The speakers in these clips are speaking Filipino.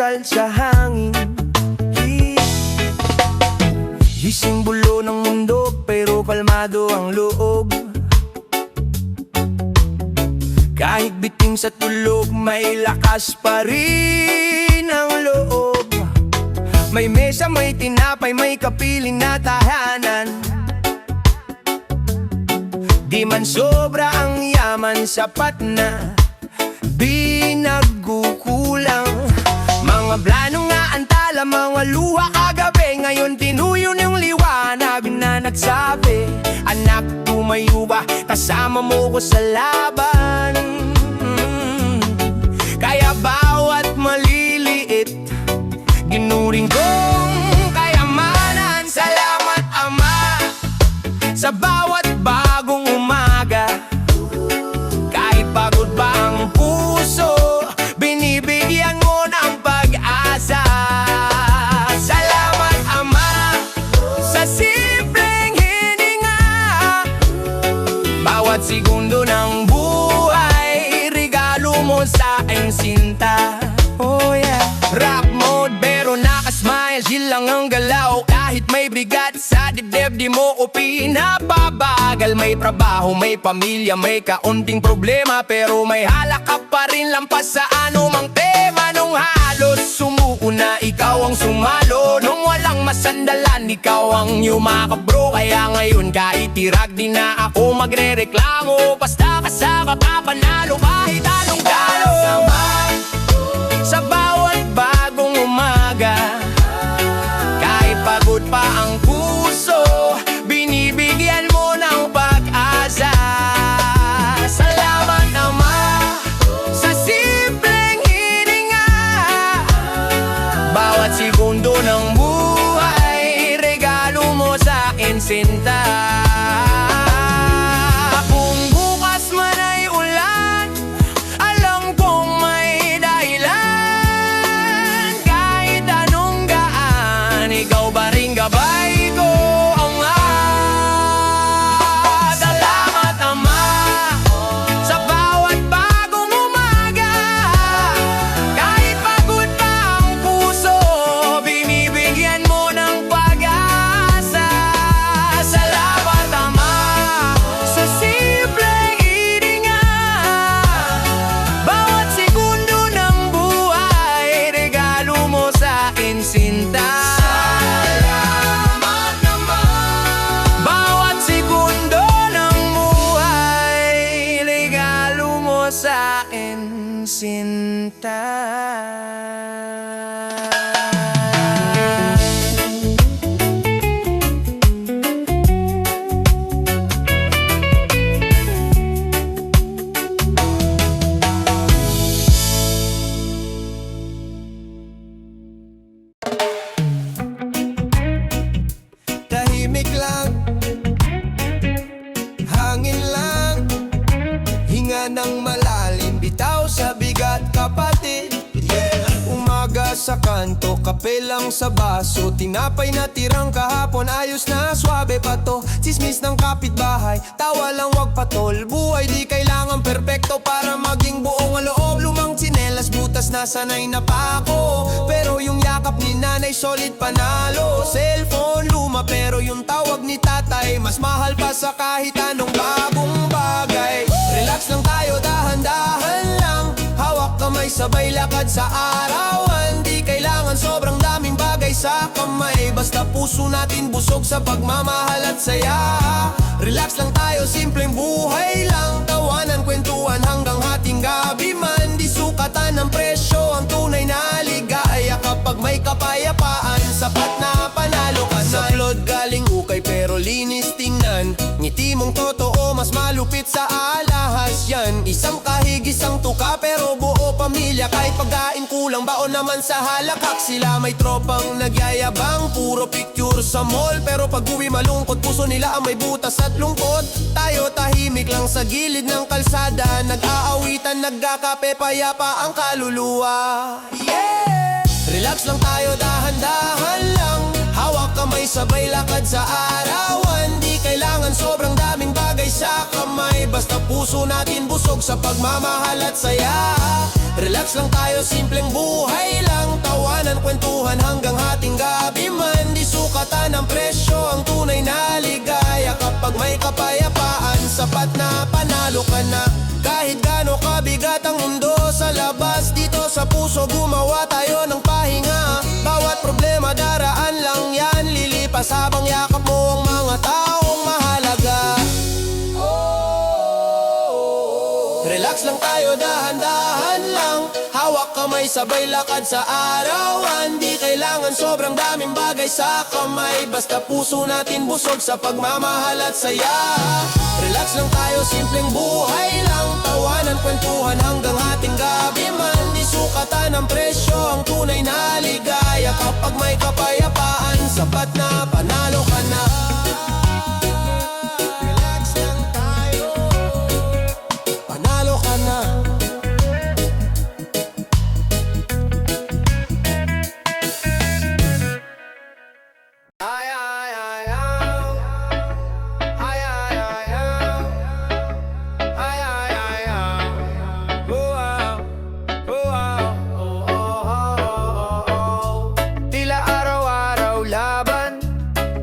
asal sa hangin. Gising bulo ng mundo pero kalmado ang loob. Kahit biting sa tulog, may lakas pa rin ang loob. May mesa, may tinapay, may kapiling na tahanan. Di man sobra ang yaman, sapat na di nagkukulang. Mga plano nga antala, mga luha kagabi, ngayon tinuyo ng liwanag na nagsabi, anak, tumayo ba, kasama mo ko sa laban. Kaya bawat maliliit, ginuring kong kayamanan. Salamat Ama sa bawat bagong umaga. Kahit pagod ba ang puso, binibigyan mo ng pag-asa. Salamat Ama sa simpleng hininga. Bawat segundo ng buhay, regalo mo sa aking sinta. Oh yeah. Rap mode pero nakasmile, chill lang ang galaw. Kahit may bigat sa dibdib, di mo ko pinapabagal. May trabaho, may pamilya, may kaunting problema, pero may halak ka pa rin lampas sa anumang tema. Nung halos sumuko na, ikaw ang sumalo. Nung walang masandalan, ikaw ang yumakap bro. Kaya ngayon kahit tirag, di na ako magre-reklamo. Basta ka sa kapapanalo kahit anong galo. Sa bawat bagong umaga, kahit pagod pa ang puso, binibigyan mo ng pag-asa. Salamat Ama sa simpleng hininga. Bawat segundo ng buhay, regalo mo sa akin sinta. Kung bukas man ay ulan, alam kong may dahilan. Kahit anong gaan, ikaw ba rin gabay ko, Ama. Salamat Ama sa bawat bagong umaga. Kahit pagod pa ang puso, binibigyan mo ng pag-asa. Salamat Ama sa simpleng hininga. Bawat segundo ng buhay, regalo mo sa akin sinta. Salamat naman. Bawat segundo ng buhay, regalo mo sa akin sinta. Tahimik lang, hangin lang, hinga ng malalim, bitaw sa bigat kapatid. Umaga sa kanto, kape lang sa baso, tinapay na tirang kahapon, ayos na swabe pa to. Tsismis ng kapitbahay, tawa lang wag patol. Buhay di kailangan perpekto para maging buong ang loob. Lumang tsinelas, butas na sanay na pa ako, pero yung yakap ni nanay solid panalo. Cellphone luma pero yung tawag ni tatay, mas mahal pa sa kahit anong bagong bagay. Relax lang tayo, dahan-dahan lang, hawak kamay sabay lakad sa arawan. Di kailangan sobrang daming bagay sa kamay, basta puso natin busog sa pagmamahal at saya. Relax lang tayo, simpleng buhay lang, tawanan, kwentuhan hanggang hating gabi man. Di sukatan ng presyo ang tunay na ligaya, kapag may kapayapaan, sapat na panalo ka na. Sa plod galing ukay pero linis tingnan, ngiti mong totoo mas malupit sa alahas yan. Isang kahig, isang tuka pero buo pamilya, kahit pagkain kulang baon naman sa halakak. Sila may tropang nagyayabang, puro picture sa mall, pero pag uwi malungkot, puso nila ang may butas at lungkot. Tayo tahimik lang sa gilid ng kalsada, nag-aawitan, nagkakape, payapa ang kaluluwa. Yeah! Relax lang tayo, dahan-dahan lang, hawak kamay sabay lakad sa arawan. Di kailangan sobrang daming bagay sa kamay, basta puso natin busog sa pagmamahal at saya. Relax lang tayo, simpleng buhay lang. Tawanan, kwentuhan hanggang hating gabi man. Di sukatan ng presyo ang tunay na ligaya. Kapag may kapayapaan, sapat na panalo ka na. Kahit gaano kabigat ang mundo sa labas, dito sa puso gumawa tayo ng pahinga. Bawat problema daraan lang yan, lilipas habang yakap mo ang mga taong mahalaga. Relax lang tayo, dahan-dahan lang. Hawak kamay, sabay lakad sa arawan. Di kailangan sobrang daming bagay sa kamay, basta puso natin busog sa pagmamahal at saya. Relax lang tayo, simpleng buhay lang. Tawanan, kwentuhan hanggang hating gabi man. Di sukatan ng presyo ang tunay na ligaya. Kapag may kapayapaan, sapat na panalo ka na. Relax lang tayo, panalo ka na. Ay, ay, ay, ay. Ay, ay, ay, ay. Ay, ay, ay, ay. Oh, ah. Oh, ah. Oh, oh, oh, oh, oh. Tila araw-araw laban,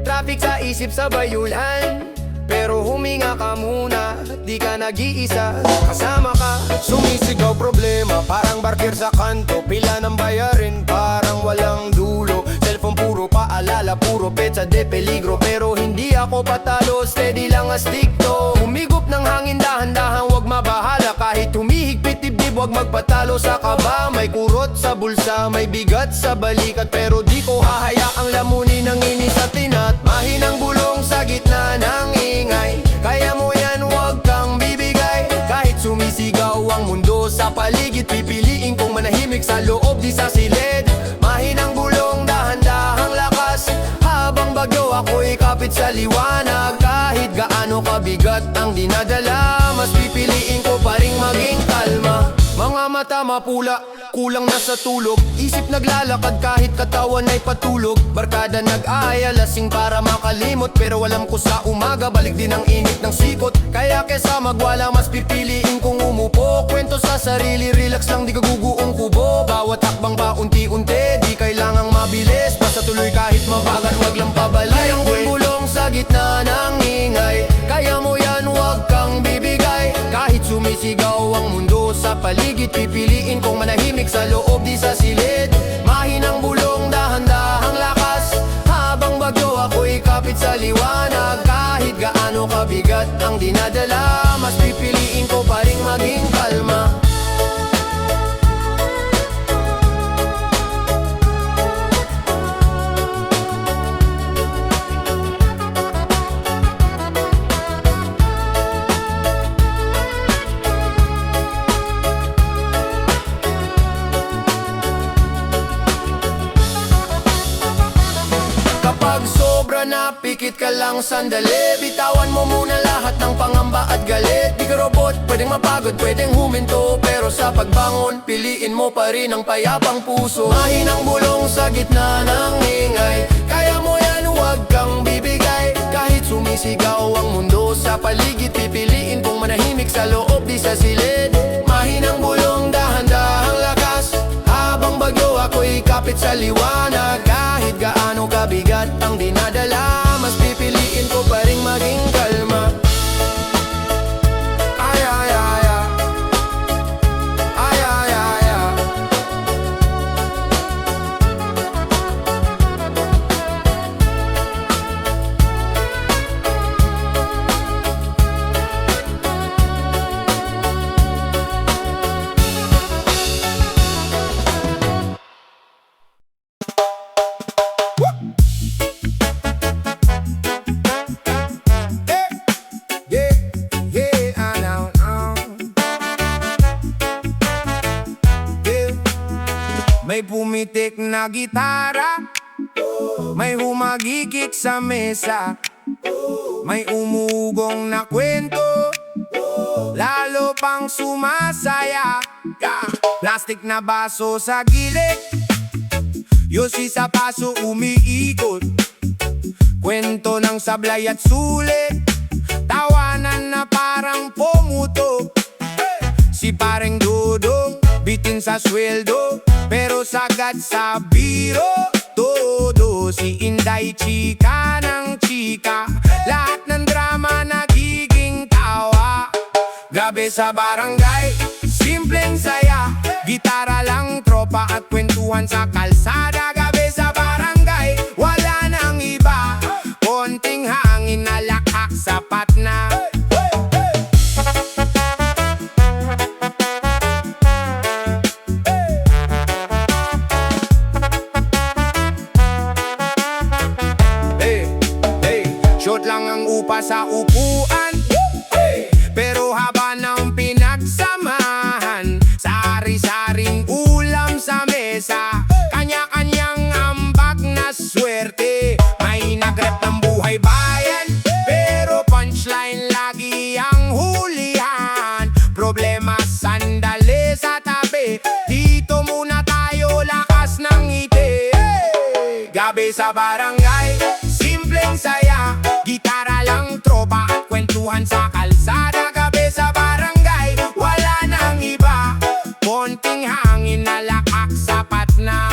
traffic sa isip sa bayulan. Pero huminga ka muna, di ka nag-iisa. Kasama ka, sumisigaw problema, parang barker sa kanto. Pila ng bayarin, parang walang dulo. Cellphone puro paalala, puro petsa de peligro. Pero hindi ako patalo, steady lang astig to. Humigop ng hangin, dahan-dahan, wag mabahala. Kahit humihigpit dibdib, wag magpatalo sa kaba. May kurot sa bulsa, may bigat sa balikat. Pero di ko hahayaang lamunin ng inis at tinat. Mahinang bulong sa gitna ng ingay. Kaya mo yan, wag kang bibigay. Kahit sumisigaw ang mundo sa paligid, pipiliin kong manahimik sa loob, di sa silid. Mahinang bulong, dahan-dahang lakas. Habang bagyo ako'y kapit sa liwanag. Kahit gaano kabigat ang dinadala, mas pipiliin ko pa ring maging kalma. Mga mata mapula, kulang na sa tulog. Isip naglalakad kahit katawan ay patulog. Barkada nag-aaya, lasing para makalimot. Pero alam ko sa umaga, balik din ang init ng sikot. Kaya kesa magwala, mas pipiliin kong umupo. Kwento sa sarili, relax lang, di kaguguong kubo. Bawat hakbang pa unti-unti, di kailangang mabilis. Basta tuloy kahit mabagal, wag lang pabalay. Ang bulbulong sa gitna ng ingay. Kaya mo yan, wag kang bibigay. Kahit sumisigaw ang mundo sa paligid, pipiliin kong manahimik sa loob, di sa silid. Mahinang bulong, dahan-dahang lakas. Habang bagyo ako'y kapit sa liwanag. Kahit gaano kabigat ang dinadala, mas pipiliin ko pa ring maging kalma. Kapag sobra na, pikit ka lang sandali. Bitawan mo muna lahat ng pangamba at galit. Di ka robot, pwedeng mapagod, pwedeng huminto. Pero sa pagbangon, piliin mo pa rin ang payapang puso. Mahinang bulong sa gitna ng ingay. Kaya mo yan, huwag kang bibigay. Kahit sumisigaw ang mundo sa paligid, pipiliin kong manahimik sa loob, di sa silid. Mahinang bulong, dahan-dahang lakas. Habang bagyo ako'y kapit sa liwanag. Kahit gaano kabigat ang dinadala, mas pipiliin ko pa ring maging kalma. Ay, ay, ay, ay. Ay, ay, ay, ay. May pumitik na gitara, may humagikik sa mesa, may umugong na kwento, lalo pang sumasaya. Plastic na baso sa gilid, yosi sa paso umiikot. Kwento ng sablay at sulit, tawanan na parang pumutok. Si pareng Dudong, bitin sa sweldo, pero sagad sa biro. Todo si Inday, chika ng chika, lahat ng drama nagiging tawa. Gabi sa barangay, simpleng saya, gitara lang, tropa at kwentuhan sa kalsada. Gabi sa barangay, wala nang iba, konting hangin na lakhak, sapat na. Short lang ang upa sa upuan, pero haba ng pinagsamahan. Sari-saring ulam sa mesa, kanya-kanyang ambag na swerte. May nagrep ng buhay bayan, pero punchline lagi ang hulihan. Problema sandali sa tabi, dito muna tayo, lakas ng ngiti. Gabi sa barangay, simpleng saya, gitara lang, tropa at kwentuhan sa kalsada. Gabi sa barangay, wala nang iba, konting hangin na lakhak, sapat na.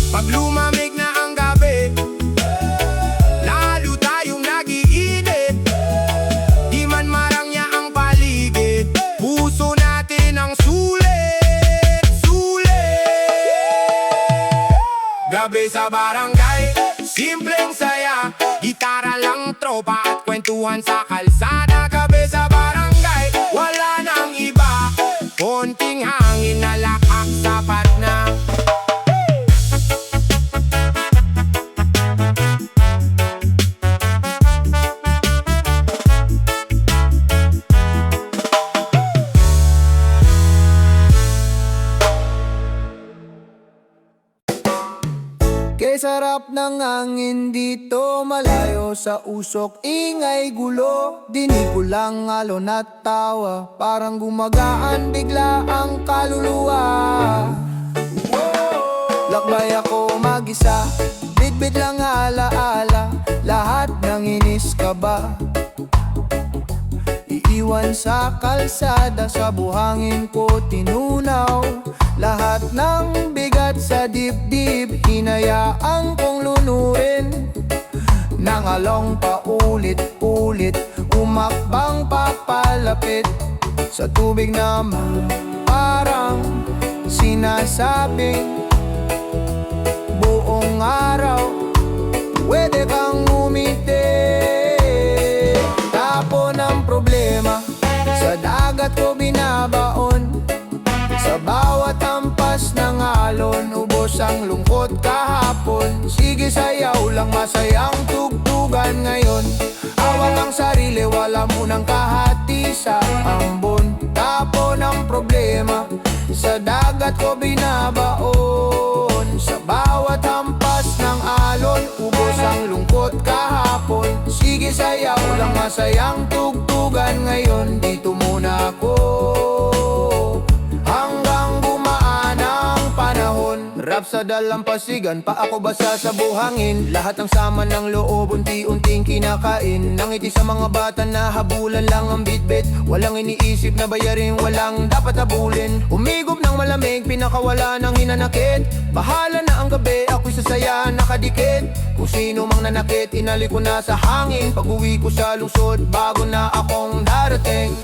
Pag lumamig na ang gabi, lalo tayong nagiinit. Di man marangya ang paligid, puso natin ang sulit, sulit. Gabi sa barangay, simpleng saya, gitara lang, tropa at kwentuhan sa kalsada. Gabi sa barangay, wala nang iba, konting hangin na lakhak, sapat na. Kay sarap ng hangin dito, malayo sa usok, ingay gulo. Dinig ko lang alon at tawa, parang gumagaan bigla ang kaluluwa. Lakbay ako mag-isa, bitbit lang alaala, lahat ng inis ka ba? Iiwan sa kalsada, sa buhangin ko tinunaw. Lahat ng bigat sa dibdib, hinayaan kong lunurin. Nangalong paulit-ulit, umakbang papalapit sa tubig na parang sinasabing buong araw pwede kang umiti. Tapon ng problema, sa dagat ko binabaon. Sa bawat hampas ng alon, ubos ang lungkot kahapon. Sige sayaw lang, masayang tugtugan ngayon. Awang ang sarili, wala munang kahati sa ambon. Tapon ng problema, sa dagat ko binabaon. Sa bawat hampas ng alon, ubos ang lungkot kahapon. Sige sayaw lang, masayang tugtugan ngayon. Dito muna ako hanggang gumaan ang panahon. Rap sa dalampasigan, pa ako basa sa buhangin. Lahat ng sama ng loob, unti-unting kinakain. Nangiti sa mga bata na habulan lang ang bitbit. Walang iniisip na bayarin, walang dapat habulin. Umigop ng malamig, pinakawala ng hinanakit. Bahala na ang gabi, ako'y sasaya nakadikit. Kung sino mang nanakit, inalik ko na sa hangin. Pag-uwi ko sa lungsod, bago na akong darating.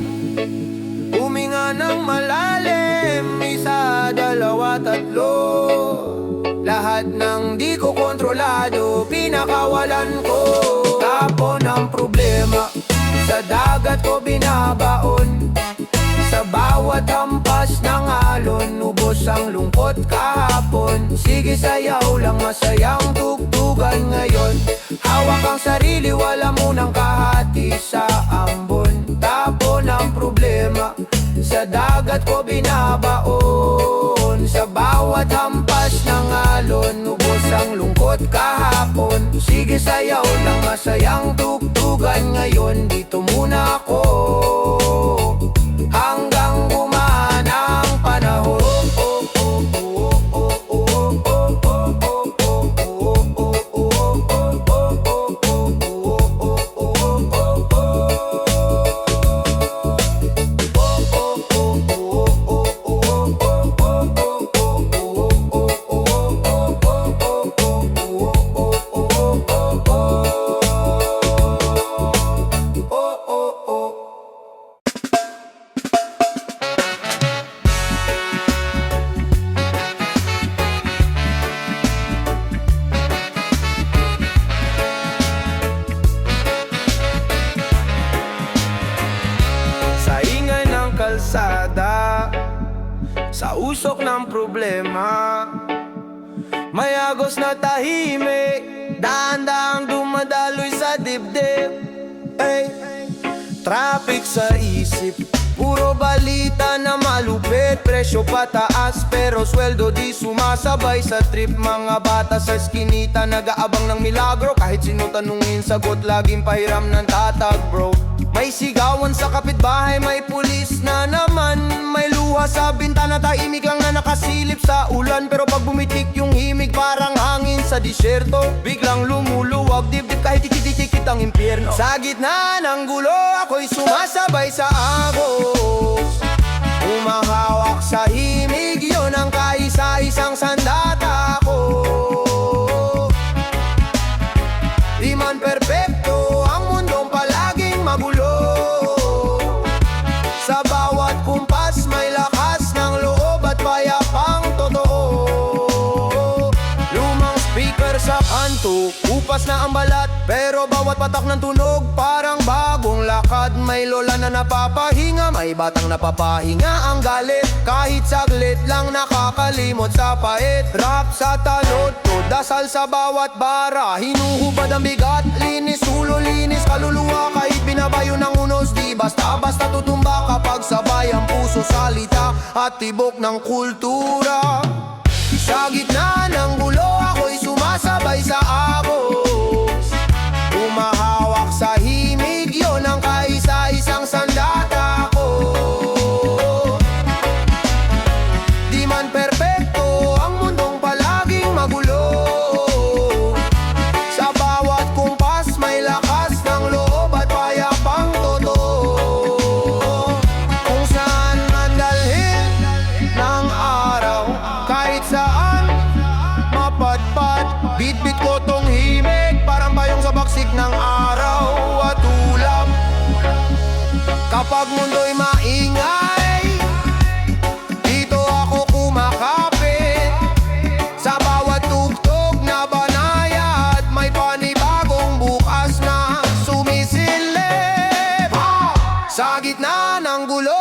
Huminga ng malalim, isa, dalawa, tatlo. Lahat ng di ko kontrolado, pinakawalan ko. Tapon ng problema, sa dagat ko binabaon. Sa bawat hampas ng alon, ubos ang lungkot kahapon. Sige sayaw lang, masayang tugtugan ngayon. Hawak ang sarili, wala munang kahati sa ambon. Tapon ng problema, sa dagat ko binabaon. Sa bawat hampas ng alon, ubos ang lungkot kahapon. Sige sayaw lang, masayang tugtugan ngayon. Dito muna ako hanggang gumaan ang panahon. usok ng problema. May agos na tahimik, dahan-dahang dumadaloy sa dibdib. Ay, traffic sa isip, puro balita na malupit. Presyo pataas pero sweldo di sumasabay sa trip. Mga bata sa eskinita nag-aabang ng milagro. Kahit sino tanungin, sagot laging pahiram ng tatag, bro. May sigawan sa kapitbahay, may pulis na naman. May luha sa bintana, tahimik lang na nakasilip sa ulan. Pero pag bumitik yung himig, parang hangin sa disyerto. Biglang lumuluwag dibdib kahit tikitikit ang impyerno. Sa gitna ng gulo, ako'y sumasabay sa agos. Umahawak sa himig, yun ang kaisa-isang sandata ko. Di man perpekto ang mundong palaging magulo. Sa bawat kumpas may lakas ng loob at payapang totoo. Lumang speaker sa kanto, upas na ang balat, pero bawat patak ng tunog parang bagong lakad. May lola na napapahinga, may batang napapahinga ang galit. Kahit saglit lang nakakalimot sa pait. Rap sa tanod to, dasal sa bawat bara. Hinuhubad ang bigat, linis, ulo, linis, kaluluwa. Kahit binabayo ng unos, di basta-basta tutumba. Kapag sabay ang puso, salita at tibok ng kultura. Sa gitna ng gulo, ako'y sumasabay sa agos. Umahawak sa himig, yun ang kaisa-isang sandata ko. Di man perpekto ang mundong palaging magulo. Sa bawat kumpas may lakas ng loob at payapang totoo. Kung saan man dalhin ng araw, kahit saan mapadpad, bit-bit ko tong himig, parang bayong sa baksik ng araw at ulap. Kapag mundo'y maingay, dito ako kumakapit. Sa bawat tugtog na banaya at may panibagong bukas na sumisilip. Sa gitna ng gulo,